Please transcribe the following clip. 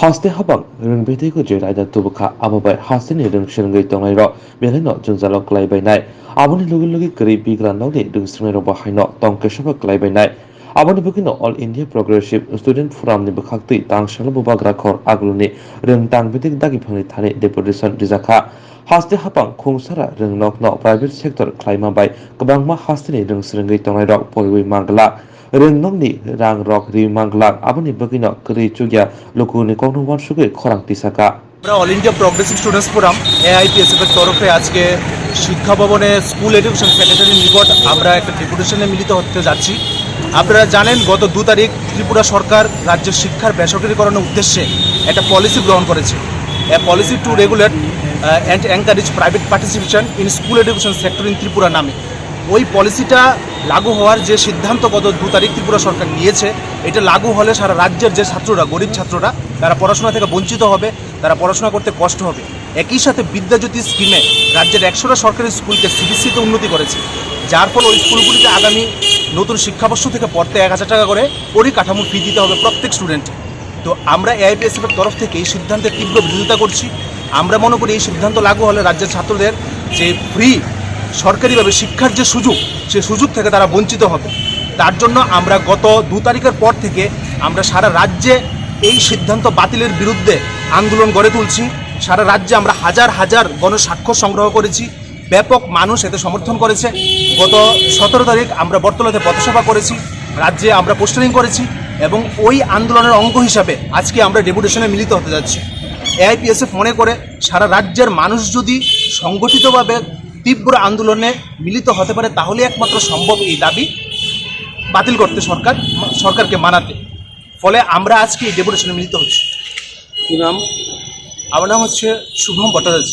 Haste habang rengbete ko je raida tubuka ababai haste ni reng shengai tongai ro beleno jungzalo klai bai nai aboni lugi kri bigran no ni reng shengai ro bahai no tongke shaba klai bai nai aboni bukino All India Progressive Student Forum ni bukhakti tangshalo bubagra khor agluni reng tangbidik dagi phangni thani deputation rijaka haste habang khungsara reng nok no private sector klaima bai kabangma haste ni reng shengai tongai ro poiwi mangla Rengnongni rang rok ri manglak aboni bagino kri chugya lokuni kongno wansuge khorang tisaka আমরা all India progressive students forum AIPSF এর তরফে আজকে শিক্ষা ভবনে school education সেক্রেটারির নিকট আমরা একটা ডেপুটেশনে মিলিত হতে যাচ্ছি। আপনারা জানেন গত 2 তারিখ ত্রিপুরা সরকার রাজ্যের শিক্ষার বেসরকারীকরণের উদ্দেশ্যে একটা পলিসি গ্রহণ করেছে। এ policy to regulate and encourage private participation in school education sector in Tripura নামে ওই পলিসিটা লাগু হওয়ার যে সিদ্ধান্ত গত 2 তারিখ ত্রিপুরা সরকার নিয়েছে, এটা লাগু হলে সারা রাজ্যের যে ছাত্ররা, গরিব ছাত্ররা, তারা পড়াশোনা থেকে বঞ্চিত হবে, তারা পড়াশোনা করতে কষ্ট হবে। একই সাথে বিদ্যাজ্যোতি স্কিমে রাজ্যের 100টা সরকারি স্কুলকে সিবিএসসিতে উন্নতি করেছে, যার ফলে ওই স্কুলগুলিতে আগামী নতুন শিক্ষাবর্ষ থেকে পড়তে 1000 টাকা করে পরিকাঠামো ফি দিতে হবে প্রত্যেক স্টুডেন্টকে। তো আমরা এআইপিএসএফ এর তরফ থেকে এই সিদ্ধান্তের তীব্র বিরোধিতা করছি। আমরা মনে করি এই সিদ্ধান্ত লাগু হলে রাজ্যের ছাত্রদের যে ফ্রি সরকারিভাবে শিক্ষার যে সুযোগ, সেই সুযোগ থেকে তারা বঞ্চিত হবে। তার জন্য আমরা গত 2 তারিখের পর থেকে আমরা সারা রাজ্যে এই সিদ্ধান্ত বাতিলের বিরুদ্ধে আন্দোলন গড়ে তুলছি। সারা রাজ্যে আমরা হাজার হাজার গণস্বাক্ষর সংগ্রহ করেছি, ব্যাপক মানুষ এতে সমর্থন করেছে। গত 17 তারিখ আমরা বটতলাতে পথসভা করেছি, রাজ্যে আমরা পোস্টারিং করেছি এবং ওই আন্দোলনের অঙ্গ হিসাবে আজকে আমরা ডেপুটেশনে মিলিত হতে যাচ্ছি। এআইপিএসএফ মনে করে সারা রাজ্যের মানুষ যদি সংগঠিতভাবে তীব্র আন্দোলনে মিলিত হতে পারে তাহলে একমাত্র সম্ভব এই দাবি বাতিল করতে সরকারকে মানাতে। ফলে আমরা আজকে এই ডেপুটেশনে মিলিত হচ্ছি। কি নাম? আমার নাম হচ্ছে শুভম ভট্টাচার্য।